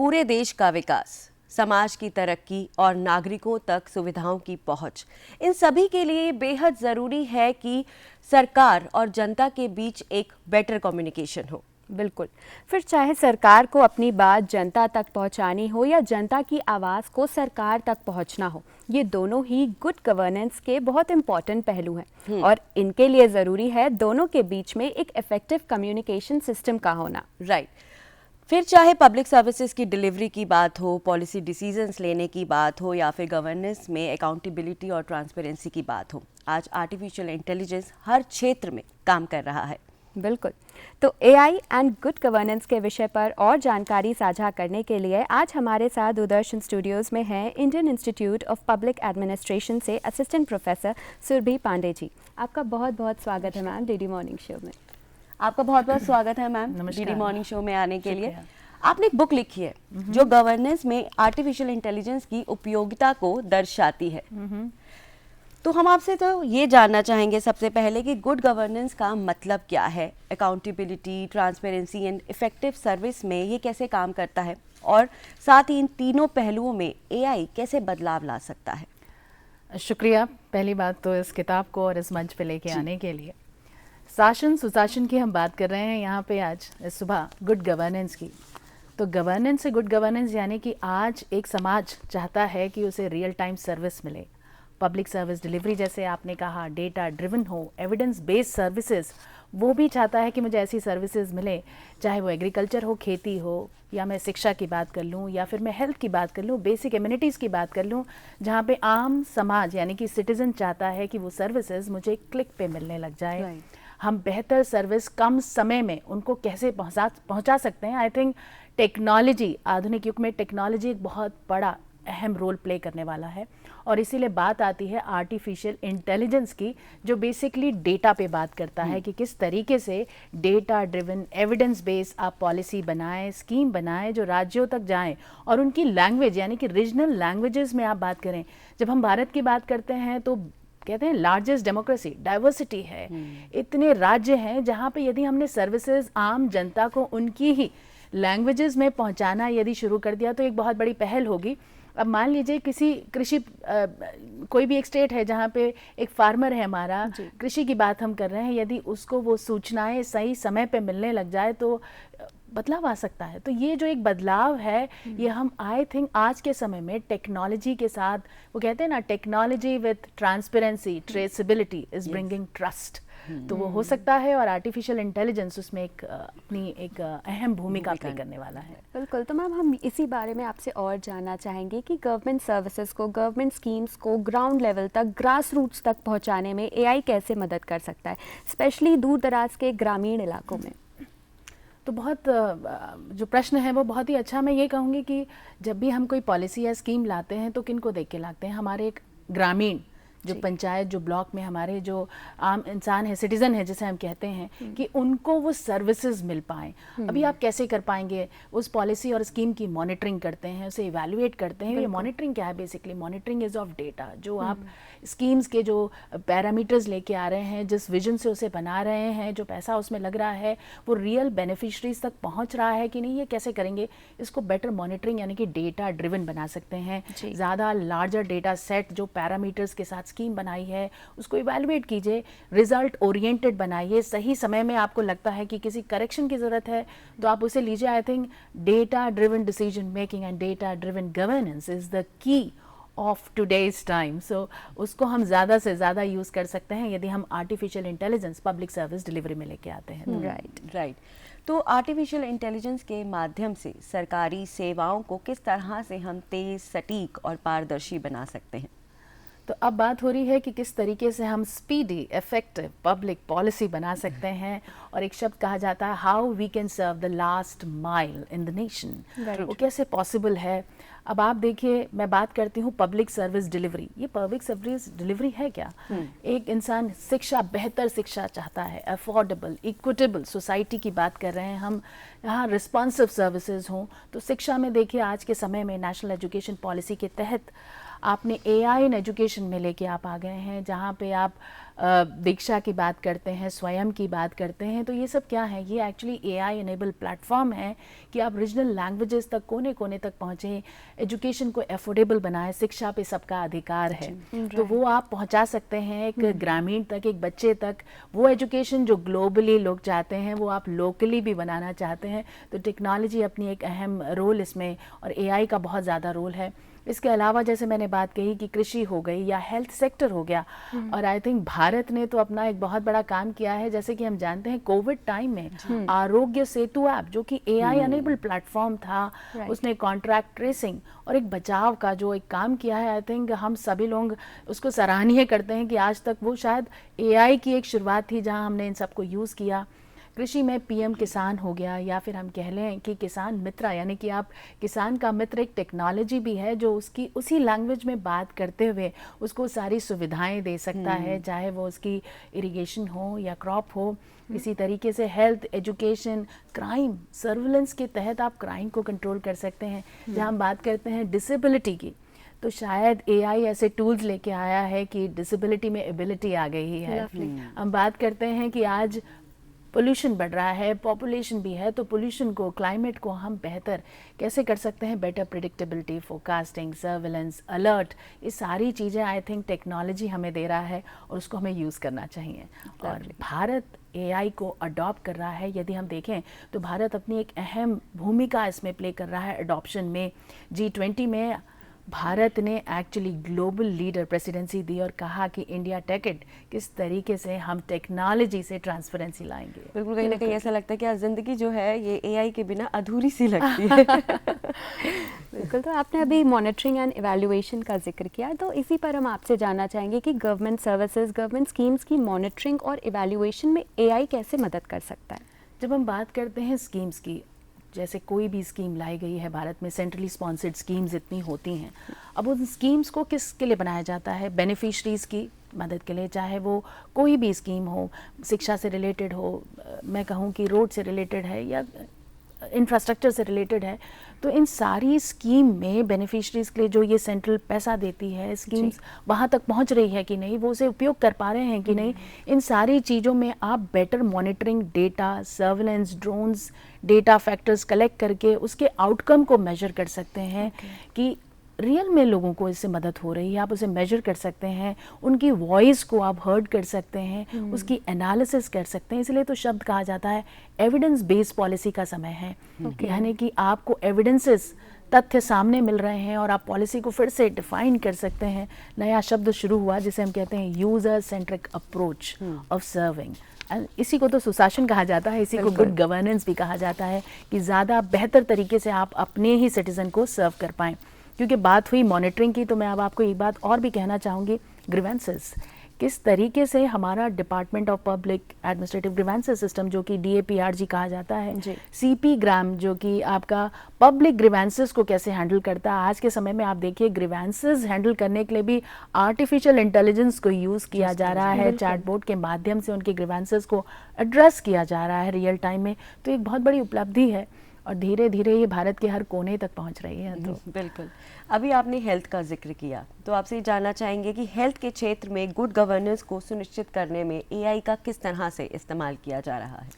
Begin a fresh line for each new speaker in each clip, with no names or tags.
पूरे देश का विकास, समाज की तरक्की और नागरिकों तक सुविधाओं की पहुंच, इन सभी के लिए बेहद ज़रूरी है कि सरकार और जनता के बीच एक बेटर कम्युनिकेशन हो।
बिल्कुल। फिर चाहे सरकार को अपनी बात जनता तक पहुंचानी हो या जनता की आवाज़ को सरकार तक पहुंचना हो, ये दोनों ही गुड गवर्नेंस के बहुत इंपॉर्टेंट पहलू हैं और इनके लिए ज़रूरी है दोनों के बीच में एक इफ़ेक्टिव कम्युनिकेशन सिस्टम का होना।
राइट। फिर चाहे पब्लिक सर्विसेज की डिलीवरी की बात हो, पॉलिसी डिसीजंस लेने की बात हो या फिर गवर्नेंस में अकाउंटेबिलिटी और ट्रांसपेरेंसी की बात हो, आज आर्टिफिशियल इंटेलिजेंस हर क्षेत्र में काम कर रहा है।
बिल्कुल। तो एआई एंड गुड गवर्नेंस के विषय पर और जानकारी साझा करने के लिए आज हमारे साथ दूरदर्शन स्टूडियोज़ में हैं Indian Institute of Public Administration से असिस्टेंट प्रोफेसर सुरभि पांडे जी। आपका बहुत बहुत स्वागत है मैम डीडी मॉर्निंग शो में।
आपका बहुत बहुत स्वागत है मैम डीडी मॉर्निंग शो में आने के लिए। आपने एक बुक लिखी है जो गवर्नेंस में आर्टिफिशियल इंटेलिजेंस की उपयोगिता को दर्शाती है। तो हम आपसे तो ये जानना चाहेंगे सबसे पहले कि गुड गवर्नेंस का मतलब क्या है, accountability, transparency and effective service में ये कैसे काम करता है और साथ ही इन तीनों पहलुओं में एआई कैसे बदलाव ला सकता है।
शुक्रिया पहली बात तो इस किताब को और इस मंच पे लेके आने के लिए। शासन सुशासन की हम बात कर रहे हैं यहाँ पे आज इस सुबह गुड गवर्नेंस की। तो गवर्नेंस से गुड गवर्नेंस यानी कि आज एक समाज चाहता है कि उसे रियल टाइम सर्विस मिले, पब्लिक सर्विस डिलीवरी जैसे आपने कहा, डेटा ड्रिवन हो, एविडेंस बेस्ड सर्विसेज, वो भी चाहता है कि मुझे ऐसी सर्विसेज मिले, चाहे वो एग्रीकल्चर हो, खेती हो, या मैं शिक्षा की बात कर लूँ या फिर मैं हेल्थ की बात कर लूँ, बेसिक एमिनिटीज़ की बात कर लूँ, जहाँ पे आम समाज यानी कि सिटीज़न चाहता है कि वो सर्विसेज मुझे क्लिक पे मिलने लग जाए। हम बेहतर सर्विस कम समय में उनको कैसे पहुँचा सकते हैं। आई थिंक टेक्नोलॉजी, आधुनिक युग में टेक्नोलॉजी एक बहुत बड़ा अहम रोल प्ले करने वाला है और इसीलिए बात आती है आर्टिफिशियल इंटेलिजेंस की, जो बेसिकली डेटा पे बात करता है कि किस तरीके से डेटा ड्रिवन एविडेंस बेस्ड आप पॉलिसी बनाएं, स्कीम बनाएं जो राज्यों तक जाएं और उनकी लैंग्वेज यानी कि रीजनल लैंग्वेजेस में आप बात करें। जब हम भारत की बात करते हैं तो कहते हैं लार्जेस्ट डेमोक्रेसी, डाइवर्सिटी है, इतने राज्य हैं जहाँ पे यदि हमने सर्विसेज आम जनता को उनकी ही लैंग्वेजेस में पहुँचाना यदि शुरू कर दिया तो एक बहुत बड़ी पहल होगी। अब मान लीजिए किसी कृषि कोई भी एक स्टेट है जहाँ पे एक फार्मर है हमारा, कृषि की बात हम कर रहे हैं, यदि उसको वो सूचनाएं सही समय पे मिलने लग जाए तो बदलाव आ सकता है। तो ये जो एक बदलाव है ये हम आई थिंक आज के समय में टेक्नोलॉजी के साथ, वो कहते हैं ना technology with transparency traceability is bringing trust, तो वो हो सकता है और आर्टिफिशियल इंटेलिजेंस उसमें एक अपनी एक अहम भूमिका प्ले करने वाला है।
बिल्कुल। तो मैम हम इसी बारे में आपसे और जानना चाहेंगे कि गवर्नमेंट सर्विसेज को, गवर्नमेंट स्कीम्स को ग्राउंड लेवल तक, ग्रास रूट्स तक पहुंचाने में एआई कैसे मदद कर सकता है, स्पेशली दूर दराज के ग्रामीण इलाकों में।
तो बहुत जो प्रश्न है वो बहुत ही अच्छा। मैं ये कहूँगी कि जब भी हम कोई पॉलिसी या स्कीम लाते हैं तो किन को देख के लाते हैं, हमारे एक ग्रामीण जो पंचायत, जो ब्लॉक में हमारे जो आम इंसान है, सिटीजन है जिसे हम कहते हैं, कि उनको वो सर्विसेज मिल पाएँ। अभी आप कैसे कर पाएंगे, उस पॉलिसी और स्कीम की मॉनिटरिंग करते हैं, उसे इवैल्यूएट करते हैं। ये मॉनिटरिंग क्या है, basically monitoring is of data, जो आप स्कीम्स के जो पैरामीटर्स लेके आ रहे हैं, जिस विजन से उसे बना रहे हैं, जो पैसा उसमें लग रहा है वो रियल बेनिफिशरीज तक पहुंच रहा है कि नहीं, ये कैसे करेंगे। इसको बेटर मॉनिटरिंग यानी कि डेटा ड्रिवन बना सकते हैं। ज़्यादा लार्जर डेटा सेट जो पैरामीटर्स के साथ स्कीम बनाई है उसको इवैल्यूएट कीजिए, रिजल्ट ओरिएंटेड बनाइए। सही समय में आपको लगता है कि किसी करेक्शन की ज़रूरत है तो आप उसे लीजिए। I think data driven decision making and data driven governance is the key of today's time. So उसको हम ज़्यादा से ज़्यादा यूज़ कर सकते हैं यदि हम artificial intelligence public service delivery में लेके आते हैं।
राइट। तो आर्टिफिशियल इंटेलिजेंस के माध्यम से सरकारी सेवाओं को किस तरह से हम तेज, सटीक और पारदर्शी बना सकते हैं।
तो अब बात हो रही है कि किस तरीके से हम स्पीडी, इफेक्टिव पब्लिक पॉलिसी बना सकते हैं, और एक शब्द कहा जाता है how we can serve the last mile in the nation. वो कैसे पॉसिबल है। अब आप देखिए, मैं बात करती हूँ पब्लिक सर्विस डिलीवरी। ये पब्लिक सर्विस डिलीवरी है क्या? एक इंसान शिक्षा, बेहतर शिक्षा चाहता है, अफोर्डेबल, इक्विटेबल सोसाइटी की बात कर रहे हैं हम, यहाँ रिस्पॉन्सिव सर्विसेज हों। तो शिक्षा में देखिए आज के समय में नेशनल एजुकेशन पॉलिसी के तहत आपने AI इन एजुकेशन में लेके आप आ गए हैं, जहाँ पे आप दीक्षा की बात करते हैं, स्वयं की बात करते हैं। तो ये सब क्या है, ये एक्चुअली AI इनेबल प्लेटफॉर्म है कि आप रीजनल लैंग्वेजेस तक, कोने कोने तक पहुँचें, एजुकेशन को एफोर्डेबल बनाएं। शिक्षा पे सबका अधिकार है, तो वो आप पहुँचा सकते हैं एक ग्रामीण तक, एक बच्चे तक। वो एजुकेशन जो ग्लोबली लोग चाहते हैं, वो आप लोकली भी बनाना चाहते हैं। तो टेक्नोलॉजी अपनी एक अहम रोल इसमें, और AI का बहुत ज़्यादा रोल है। इसके अलावा जैसे मैंने बात कही कि कृषि हो गई या हेल्थ सेक्टर हो गया, और आई थिंक भारत ने तो अपना एक बहुत बड़ा काम किया है। जैसे कि हम जानते हैं कोविड टाइम में आरोग्य सेतु ऐप, जो कि AI अनेबल्ड प्लेटफॉर्म था, उसने कॉन्ट्रैक्ट ट्रेसिंग और एक बचाव का जो एक काम किया है, आई थिंक हम सभी लोग उसको सराहनीय करते हैं कि आज तक वो शायद AI की एक शुरुआत थी जहां हमने इन सबको यूज़ किया। कृषि में PM किसान हो गया, या फिर हम कह लें कि किसान मित्र, यानी कि आप किसान का मित्र एक टेक्नोलॉजी भी है जो उसकी उसी लैंग्वेज में बात करते हुए उसको सारी सुविधाएं दे सकता है, चाहे वो उसकी इरिगेशन हो या क्रॉप हो। इसी तरीके से हेल्थ, एजुकेशन, क्राइम सर्विलेंस के तहत आप क्राइम को कंट्रोल कर सकते हैं। जहाँ हम बात करते हैं डिसेबिलिटी की, तो शायद AI ऐसे टूल्स लेके आया है कि डिसेबिलिटी में एबिलिटी आ गई है। हम बात करते हैं कि आज पोल्यूशन बढ़ रहा है, पॉपुलेशन भी है, तो पोल्यूशन को, क्लाइमेट को हम बेहतर कैसे कर सकते हैं? Better predictability, forecasting, surveillance, alert, ये सारी चीज़ें आई थिंक टेक्नोलॉजी हमें दे रहा है और उसको हमें यूज़ करना चाहिए। और भारत AI को अडॉप्ट कर रहा है। यदि हम देखें तो भारत अपनी एक अहम भूमिका इसमें प्ले कर रहा है अडॉप्शन में। G20 में भारत ने एक्चुअली ग्लोबल लीडर प्रेसिडेंसी दी और कहा कि इंडिया टेक किस तरीके से हम टेक्नोलॉजी से ट्रांसपेरेंसी लाएंगे।
बिल्कुल, कहीं ना कहीं ऐसा लगता है कि आज जिंदगी जो है ये AI के बिना अधूरी सी लगती है।
बिल्कुल। तो आपने अभी मॉनिटरिंग एंड इवैल्यूएशन का जिक्र किया, तो इसी पर हम आपसे जानना चाहेंगे कि गवर्नमेंट सर्विसेज, गवर्नमेंट स्कीम्स की मॉनिटरिंग और इवैल्यूएशन में AI कैसे मदद कर सकता है?
जब हम बात करते हैं स्कीम्स की, जैसे कोई भी स्कीम लाई गई है भारत में, सेंट्रली स्पॉन्सर्ड स्कीम्स इतनी होती हैं। अब उन स्कीम्स को किसके लिए बनाया जाता है? बेनिफिशरीज़ की मदद के लिए, चाहे वो कोई भी स्कीम हो, शिक्षा से रिलेटेड हो, मैं कहूँ कि रोड से रिलेटेड है या इंफ्रास्ट्रक्चर से रिलेटेड है। तो इन सारी स्कीम में बेनिफिशरीज़ के लिए जो ये सेंट्रल पैसा देती है, स्कीम्स वहाँ तक पहुँच रही है कि नहीं, वो उसे उपयोग कर पा रहे हैं कि नहीं, इन सारी चीज़ों में आप better monitoring, data, surveillance, drones, data factors collect करके उसके आउटकम को मेजर कर सकते हैं कि रियल में लोगों को इससे मदद हो रही है। आप उसे मेजर कर सकते हैं, उनकी वॉइस को आप हर्ड कर सकते हैं, उसकी एनालिसिस कर सकते हैं। इसलिए तो शब्द कहा जाता है एविडेंस बेस्ड पॉलिसी का समय है। यानी कि आपको एविडेंसेस, तथ्य सामने मिल रहे हैं और आप पॉलिसी को फिर से डिफाइन कर सकते हैं। नया शब्द शुरू हुआ जिसे हम कहते हैं user centric approach of serving. इसी को तो सुशासन कहा जाता है, इसी को गुड गवर्नेंस भी कहा जाता है कि ज़्यादा बेहतर तरीके से आप अपने ही सिटीज़न को सर्व कर पाएँ। क्योंकि बात हुई मॉनिटरिंग की, तो मैं अब आपको एक बात और भी कहना चाहूँगी, ग्रीवेंसेस। किस तरीके से हमारा department of public administrative grievances system, जो कि DAPRG कहा जाता है, CP ग्राम जो कि आपका पब्लिक ग्रीवेंसेस को कैसे हैंडल करता है। आज के समय में आप देखिए ग्रीवेंसेस हैंडल करने के लिए भी आर्टिफिशियल इंटेलिजेंस को यूज़ किया जा रहा है, चैटबोट के माध्यम से उनके ग्रीवेंसेस को एड्रेस किया जा रहा है रियल टाइम में। तो एक बहुत बड़ी उपलब्धि है और धीरे धीरे ये भारत के हर कोने तक पहुंच रही है। तो
बिल्कुल, अभी आपने हेल्थ का जिक्र किया, तो आपसे ये जानना चाहेंगे कि हेल्थ के क्षेत्र में गुड गवर्नेंस को सुनिश्चित करने में AI का किस तरह से इस्तेमाल किया जा रहा है?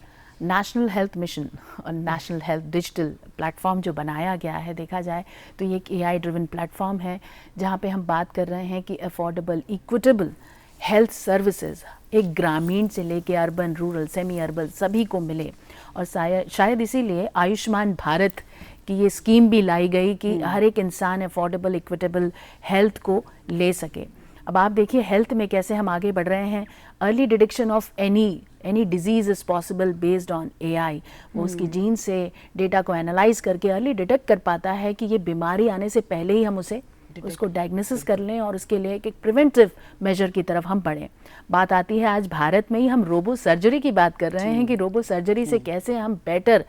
नेशनल हेल्थ मिशन और नेशनल हेल्थ डिजिटल प्लेटफॉर्म जो बनाया गया है, देखा जाए तो ये एक AI ड्रिवन प्लेटफॉर्म है जहाँ पे हम बात कर रहे हैं कि अफोर्डेबल, इक्विटेबल हेल्थ सर्विसेज एक ग्रामीण से लेके अर्बन, रूरल, सेमी अर्बन सभी को मिले। और शायद इसीलिए आयुष्मान भारत की ये स्कीम भी लाई गई कि हर एक इंसान अफोर्डेबल, इक्विटेबल हेल्थ को ले सके। अब आप देखिए हेल्थ में कैसे हम आगे बढ़ रहे हैं। Early detection of any disease is possible based on AI। वो उसकी जीन से डेटा को एनालाइज करके अर्ली डिटेक्ट कर पाता है कि ये बीमारी आने से पहले ही हम उसको डायग्नोसिस कर लें और उसके लिए एक प्रिवेंटिव मेजर की तरफ हम बढ़ें। बात आती है आज भारत में ही हम रोबो सर्जरी की बात कर रहे हैं कि रोबो सर्जरी से कैसे हम बेटर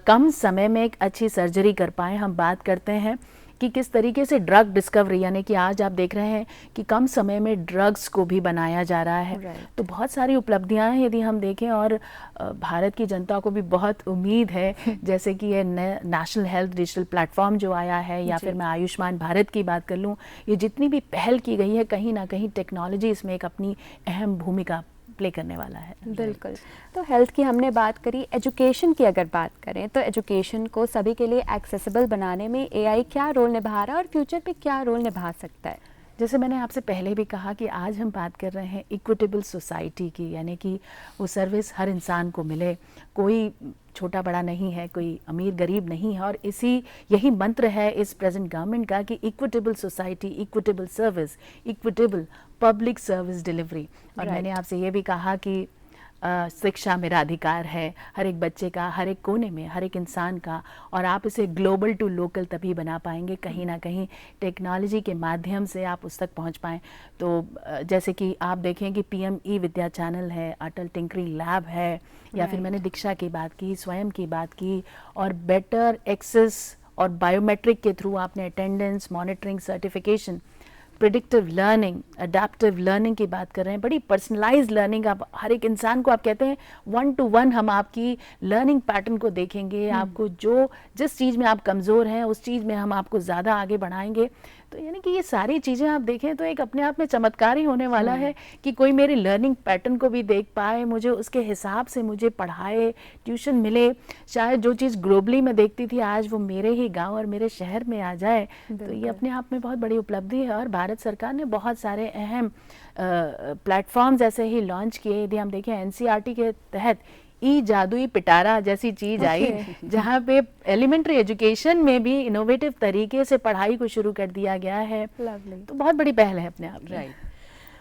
कम समय में एक अच्छी सर्जरी कर पाएँ। हम बात करते हैं कि किस तरीके से ड्रग डिस्कवरी, यानी कि आज आप देख रहे हैं कि कम समय में ड्रग्स को भी बनाया जा रहा है। तो बहुत सारी उपलब्धियां हैं यदि हम देखें, और भारत की जनता को भी बहुत उम्मीद है जैसे कि ये नेशनल हेल्थ डिजिटल प्लेटफॉर्म जो आया है, या फिर मैं आयुष्मान भारत की बात कर लूँ, ये जितनी भी पहल की गई है कहीं ना कहीं टेक्नोलॉजी इसमें एक अपनी अहम भूमिका प्ले करने वाला है।
बिल्कुल। तो हेल्थ की हमने बात करी, एजुकेशन की अगर बात करें तो एजुकेशन को सभी के लिए एक्सेसिबल बनाने में एआई क्या रोल निभा रहा है और फ्यूचर पे क्या रोल निभा सकता है?
जैसे मैंने आपसे पहले भी कहा कि आज हम बात कर रहे हैं इक्विटेबल सोसाइटी की, यानी कि वो सर्विस हर इंसान को मिले, कोई छोटा बड़ा नहीं है, कोई अमीर गरीब नहीं है, और यही मंत्र है इस प्रेजेंट गवर्नमेंट का कि equitable society, equitable service, equitable public service delivery. और मैंने आपसे ये भी कहा कि शिक्षा मेरा अधिकार है, हर एक बच्चे का, हर एक कोने में, हर एक इंसान का, और आप इसे ग्लोबल टू लोकल तभी बना पाएंगे कहीं ना कहीं टेक्नोलॉजी के माध्यम से आप उस तक पहुंच पाएँ। तो जैसे कि आप देखें कि पीएम ई विद्या चैनल है, अटल टिंकरिंग लैब है, या फिर मैंने दीक्षा की बात की, स्वयं की बात की, और बेटर एक्सेस और बायोमेट्रिक के थ्रू आपने attendance, monitoring, certification, predictive learning, adaptive learning की बात कर रहे हैं, बड़ी पर्सनलाइज्ड लर्निंग। आप हर एक इंसान को आप कहते हैं 1 to 1 हम आपकी लर्निंग पैटर्न को देखेंगे, आपको जिस चीज़ में आप कमज़ोर हैं उस चीज़ में हम आपको ज़्यादा आगे बढ़ाएंगे। तो यानी कि ये सारी चीज़ें आप देखें तो एक अपने आप में चमत्कार ही होने वाला है कि कोई मेरी लर्निंग पैटर्न को भी देख पाए, मुझे उसके हिसाब से मुझे पढ़ाए, ट्यूशन मिले, शायद जो चीज़ ग्लोबली में देखती थी आज वो मेरे ही गांव और मेरे शहर में आ जाए। तो ये अपने आप में बहुत बड़ी उपलब्धि है, और भारत सरकार ने बहुत सारे अहम प्लेटफॉर्म्स ऐसे ही लॉन्च किए। यदि हम देखें एनसीईआरटी के तहत ई जादुई पिटारा जैसी चीज आई, जहाँ पे एलिमेंट्री एजुकेशन में भी इनोवेटिव तरीके से पढ़ाई को शुरू कर दिया गया है। तो बहुत बड़ी पहल है अपने आप में।
राइट।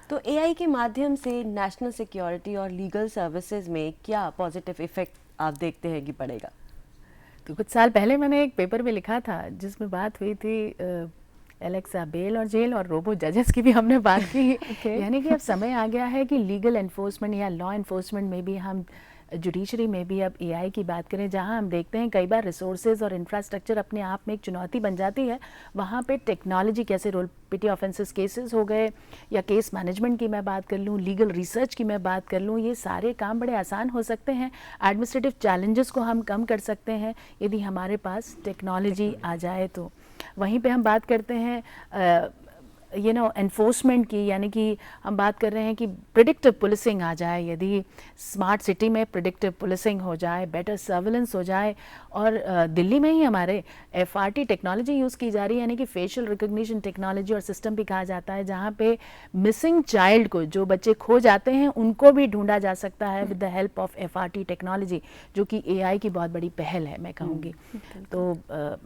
तो एआई के माध्यम से नेशनल सिक्योरिटी और लीगल सर्विसेज में क्या पॉजिटिव इफेक्ट आप देखते हैं कि पड़ेगा?
तो कुछ साल पहले मैंने एक पेपर में लिखा था जिसमें बात हुई थी एलेक्सा बेल और जेल और रोबो जजेस की भी हमने बात की। यानी कि अब समय आ गया है कि लीगल एनफोर्समेंट या लॉ एनफोर्समेंट में भी हम, जुडिशरी में भी अब एआई की बात करें, जहां हम देखते हैं कई बार रिसोर्सेज और इंफ्रास्ट्रक्चर अपने आप में एक चुनौती बन जाती है, वहां पे टेक्नोलॉजी कैसे रोल, पिटी ऑफेंसेस केसेस हो गए, या केस मैनेजमेंट की मैं बात कर लूँ, लीगल रिसर्च की मैं बात कर लूँ, ये सारे काम बड़े आसान हो सकते हैं। एडमिनिस्ट्रेटिव चैलेंजेस को हम कम कर सकते हैं यदि हमारे पास टेक्नोलॉजी आ जाए तो। वहीं पे हम बात करते हैं एनफोर्समेंट की, यानी कि हम बात कर रहे हैं कि प्रिडिक्टिव पुलिसिंग आ जाए, यदि स्मार्ट सिटी में प्रिडिक्टिव पुलिसिंग हो जाए, बेटर सर्विलेंस हो जाए, और दिल्ली में ही हमारे एफआरटी टेक्नोलॉजी यूज़ की जा रही है, यानी कि फेशियल रिकग्निशन टेक्नोलॉजी और सिस्टम भी कहा जाता है, जहाँ पे मिसिंग चाइल्ड को, जो बच्चे खो जाते हैं उनको भी ढूंढा जा सकता है with the help of FRT technology, जो कि एआई की बहुत बड़ी पहल है मैं कहूँगी। तो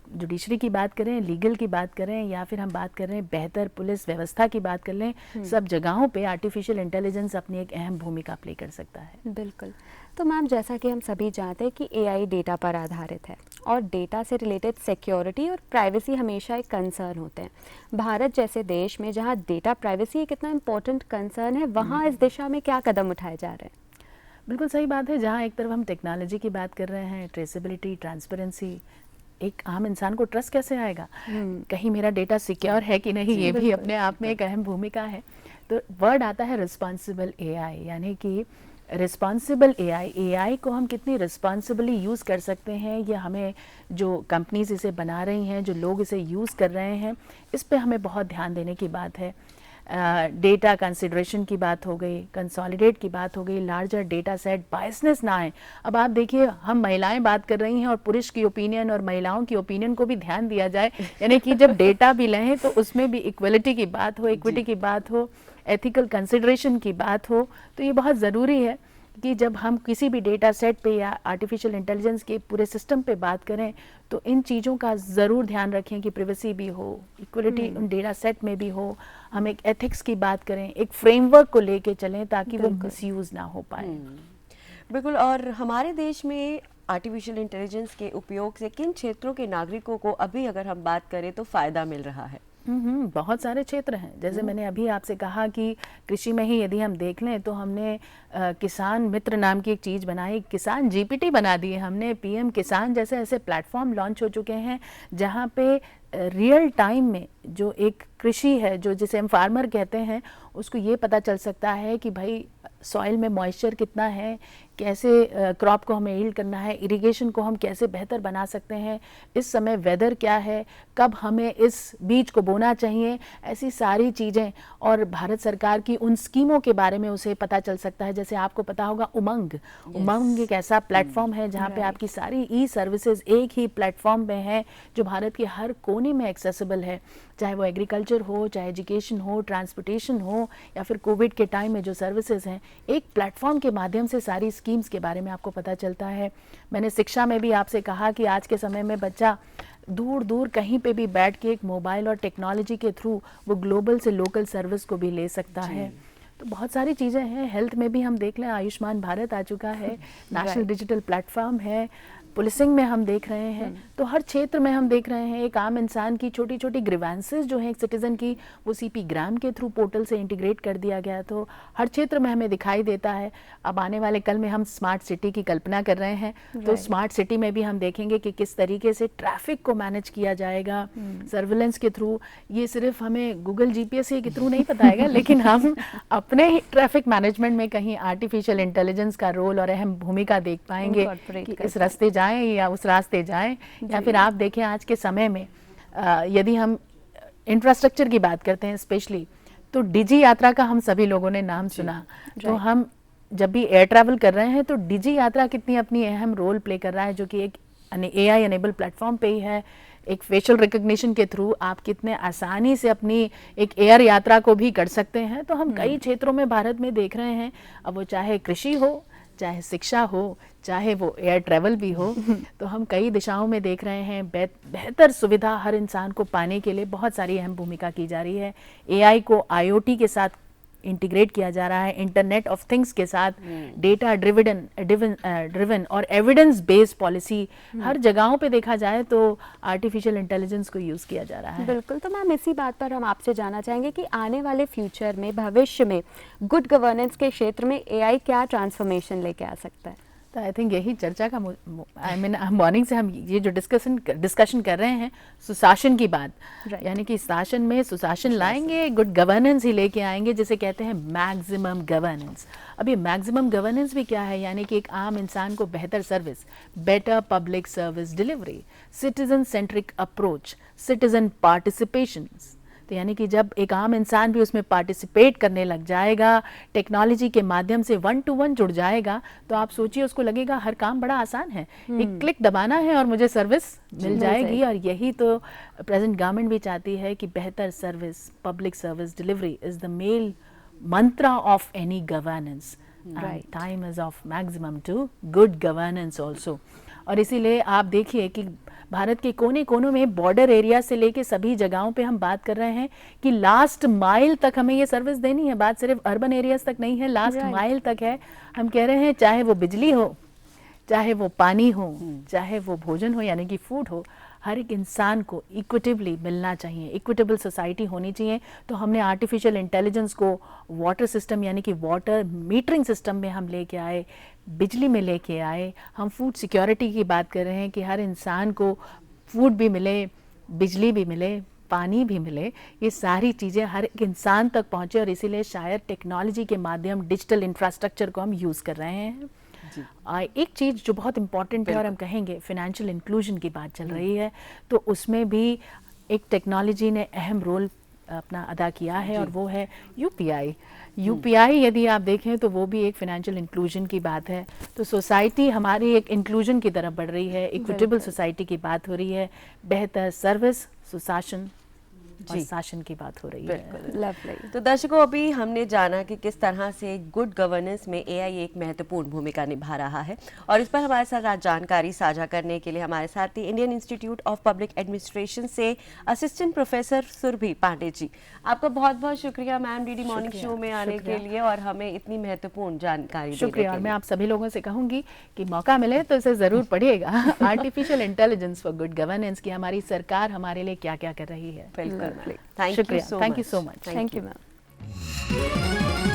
जुडिशरी की बात करें, लीगल की बात करें, या फिर हम बात कर रहे हैं बेहतर पुलिस व्यवस्था की बात कर लें, सब जगहों पे आर्टिफिशियल इंटेलिजेंस अपनी एक अहम भूमिका प्ले कर सकता है।
बिल्कुल। तो मैम, जैसा कि हम सभी जानते हैं कि एआई डेटा पर आधारित है, और डेटा से रिलेटेड सिक्योरिटी और प्राइवेसी हमेशा एक कंसर्न होते हैं। भारत जैसे देश में जहां डेटा प्राइवेसी एक इतना इम्पोर्टेंट कंसर्न है, वहां इस दिशा में क्या कदम उठाए जा रहे हैं?
बिल्कुल सही बात है। जहाँ एक तरफ हम टेक्नोलॉजी की बात कर रहे हैं, ट्रेसेबिलिटी, ट्रांसपेरेंसी, एक आम इंसान को ट्रस्ट कैसे आएगा कहीं मेरा डेटा सिक्योर है कि नहीं, ये भी अपने आप में एक अहम भूमिका है। तो वर्ड आता है रिस्पॉन्सिबल एआई, यानी कि रिस्पॉन्सिबल एआई को हम कितनी रिस्पॉन्सिबली यूज़ कर सकते हैं, ये हमें, जो कंपनीज इसे बना रही हैं, जो लोग इसे यूज़ कर रहे हैं, इस पे हमें बहुत ध्यान देने की बात है। डेटा कंसिडरेशन की बात हो गई, कंसोलिडेट की बात हो गई, लार्जर डेटा सेट, बायसनेस ना आए। अब आप देखिए, हम महिलाएं बात कर रही हैं और पुरुष की ओपिनियन और महिलाओं की ओपिनियन को भी ध्यान दिया जाए, यानी कि जब डेटा भी लें तो उसमें भी इक्वलिटी की बात हो, इक्विटी की बात हो, एथिकल कंसिडरेशन की बात हो। तो ये बहुत ज़रूरी है कि जब हम किसी भी डेटा सेट पे या आर्टिफिशियल इंटेलिजेंस के पूरे सिस्टम पे बात करें तो इन चीज़ों का ज़रूर ध्यान रखें कि प्राइवेसी भी हो, इक्वलिटी उन डेटा सेट में भी हो, हम एक एथिक्स की बात करें, एक फ्रेमवर्क को लेके चलें ताकि वो मिसयूज ना हो पाए।
बिल्कुल। और हमारे देश में आर्टिफिशियल इंटेलिजेंस के उपयोग से किन क्षेत्रों के नागरिकों को अभी अगर हम बात करें तो फ़ायदा मिल रहा है?
बहुत सारे क्षेत्र हैं। जैसे मैंने अभी आपसे कहा कि कृषि में ही यदि हम देख लें तो हमने किसान मित्र नाम की एक चीज़ बनाई, किसान जीपीटी बना दी है हमने, पीएम किसान जैसे ऐसे प्लेटफॉर्म लॉन्च हो चुके हैं जहाँ पे रियल टाइम में जो एक कृषि है, जो जिसे हम फार्मर कहते हैं, उसको ये पता चल सकता है कि भाई सॉइल में मॉइस्चर कितना है, कैसे क्रॉप को हमें यील्ड करना है, इरिगेशन को हम कैसे बेहतर बना सकते हैं, इस समय वेदर क्या है, कब हमें इस बीज को बोना चाहिए, ऐसी सारी चीज़ें। और भारत सरकार की उन स्कीमों के बारे में उसे पता चल सकता है। जैसे आपको पता होगा उमंग एक ऐसा प्लेटफॉर्म है जहाँ पे आपकी सारी ई सर्विसेज एक ही प्लेटफॉर्म में है, जो भारत के हर कोने में एक्सेसिबल है, चाहे वो एग्रीकल्चर हो, चाहे एजुकेशन हो, ट्रांसपोर्टेशन हो, या फिर कोविड के टाइम में जो सर्विसेज हैं, एक प्लेटफॉर्म के माध्यम से सारी स्कीम्स के बारे में आपको पता चलता है। मैंने शिक्षा में भी आपसे कहा कि आज के समय में बच्चा दूर दूर कहीं पे भी बैठ के एक मोबाइल और टेक्नोलॉजी के थ्रू वो ग्लोबल से लोकल सर्विस को भी ले सकता है। तो बहुत सारी चीज़ें हैं। हेल्थ में भी हम देख लें, आयुष्मान भारत आ चुका है, नेशनल डिजिटल प्लेटफॉर्म है, पुलिसिंग में हम देख रहे हैं। तो हर क्षेत्र में हम देख रहे हैं एक आम इंसान की छोटी छोटी ग्रीवेंसेस जो है एक सिटीजन की, वो सीपी ग्राम के थ्रू पोर्टल से इंटीग्रेट कर दिया गया। तो हर क्षेत्र में हमें दिखाई देता है। अब आने वाले कल में हम स्मार्ट सिटी की कल्पना कर रहे हैं, तो स्मार्ट सिटी में भी हम देखेंगे कि किस तरीके से ट्रैफिक को मैनेज किया जाएगा सर्विलेंस के थ्रू। ये सिर्फ हमें गूगल जीपीएस के थ्रू नहीं बताएगा, लेकिन हम अपने ट्रैफिक मैनेजमेंट में कहीं आर्टिफिशियल इंटेलिजेंस का रोल और अहम भूमिका देख पाएंगे कि इस रास्ते जाएं या उस रास्ते जाएं। या फिर आप देखें आज के समय में यदि हम इंफ्रास्ट्रक्चर की बात करते हैं स्पेशली, तो डिजी यात्रा का हम सभी लोगों ने नाम सुना। तो हम जब भी एयर ट्रैवल कर रहे हैं तो डिजी यात्रा कितनी अपनी अहम रोल प्ले कर रहा है, जो कि एक AI एनेबल प्लेटफॉर्म पे ही है। एक फेशियल रिकग्निशन के थ्रू आप कितने आसानी से अपनी एक एयर यात्रा को भी कर सकते हैं। तो हम कई क्षेत्रों में भारत में देख रहे हैं, अब वो चाहे कृषि हो, चाहे शिक्षा हो, चाहे वो एयर ट्रैवल भी हो, तो हम कई दिशाओं में देख रहे हैं। बेहतर सुविधा हर इंसान को पाने के लिए बहुत सारी अहम भूमिका की जा रही है। AI को IoT के साथ इंटीग्रेट किया जा रहा है, इंटरनेट ऑफ थिंग्स के साथ, डेटा ड्रिवन और एविडेंस बेस्ड पॉलिसी हर जगहों पे देखा जाए तो आर्टिफिशियल इंटेलिजेंस को यूज़ किया जा रहा है।
बिल्कुल। तो मैम इसी बात पर हम आपसे जानना चाहेंगे कि आने वाले फ्यूचर में, भविष्य में गुड गवर्नेंस के क्षेत्र में AI क्या ट्रांसफॉर्मेशन लेके आ सकता है?
तो आई थिंक यही चर्चा का मॉर्निंग से हम ये जो डिस्कशन कर रहे हैं, सुशासन की बात, यानी कि शासन में सुशासन लाएंगे, गुड गवर्नेंस ही लेके आएंगे, जिसे कहते हैं मैक्सिमम गवर्नेंस। अब ये मैक्सिमम गवर्नेंस भी क्या है? यानी कि एक आम इंसान को बेहतर service, better public service delivery, citizen centric approach, citizen participation. तो यानी कि जब एक आम इंसान भी उसमें पार्टिसिपेट करने लग जाएगा, टेक्नोलॉजी के माध्यम से 1 to 1 जुड़ जाएगा, तो आप सोचिए उसको लगेगा हर काम बड़ा आसान है, एक क्लिक दबाना है और मुझे सर्विस मिल जाएगी। और यही तो प्रेजेंट गवर्नमेंट भी चाहती है कि बेहतर service, public service delivery is the main mantra of any governance. Time is of maximum to good governance also. और इसीलिए आप देखिए कि भारत के कोने कोनों में, बॉर्डर एरिया से लेके सभी जगहों पे हम बात कर रहे हैं कि लास्ट माइल तक हमें ये सर्विस देनी है। बात सिर्फ अर्बन एरियाज तक नहीं है, लास्ट माइल तक है। हम कह रहे हैं चाहे वो बिजली हो, चाहे वो पानी हो, चाहे वो भोजन हो यानी कि फूड हो, हर एक इंसान को इक्विटेबली मिलना चाहिए, इक्विटेबल सोसाइटी होनी चाहिए। तो हमने आर्टिफिशियल इंटेलिजेंस को वाटर सिस्टम यानी कि वाटर मीटरिंग सिस्टम में हम लेके आए, बिजली में लेके आए। हम फूड सिक्योरिटी की बात कर रहे हैं कि हर इंसान को फूड भी मिले, बिजली भी मिले, पानी भी मिले, ये सारी चीज़ें हर एक इंसान तक पहुँचे। और इसीलिए शायद टेक्नोलॉजी के माध्यम डिजिटल इंफ्रास्ट्रक्चर को हम यूज़ कर रहे हैं। एक चीज़ जो बहुत इम्पॉर्टेंट है और हम कहेंगे फाइनेंशियल इंक्लूजन की बात चल रही है, तो उसमें भी एक टेक्नोलॉजी ने अहम रोल अपना अदा किया है और वो है UPI। यदि आप देखें तो वो भी एक फाइनेंशियल इंक्लूजन की बात है। तो सोसाइटी हमारी एक इंक्लूजन की तरफ बढ़ रही है, इक्विटेबल सोसाइटी की बात हो रही है, बेहतर सर्विस, सुशासन और शासन की बात हो रही है।
लवली। तो दर्शकों, अभी हमने जाना कि किस तरह से गुड गवर्नेंस में AI एक महत्वपूर्ण भूमिका निभा रहा है, और इस पर हमारे साथ आज जानकारी साझा करने के लिए हमारे साथ ही Indian Institute of Public Administration से असिस्टेंट प्रोफेसर सुरभि पांडे जी। आपका बहुत बहुत शुक्रिया मैम DD मॉर्निंग शो में आने के लिए और हमें इतनी महत्वपूर्ण जानकारी
शुक्रिया। और मैं आप सभी लोगों से कहूँगी कि मौका मिले तो इसे ज़रूर पढ़िएगा, artificial intelligence for good governance की हमारी सरकार हमारे लिए क्या क्या कर रही है।
बिल्कुल। मैम।
Absolutely.
थैंक यू
शुक्रिया,
so
thank you
much.
So much.
Thank you ma'am.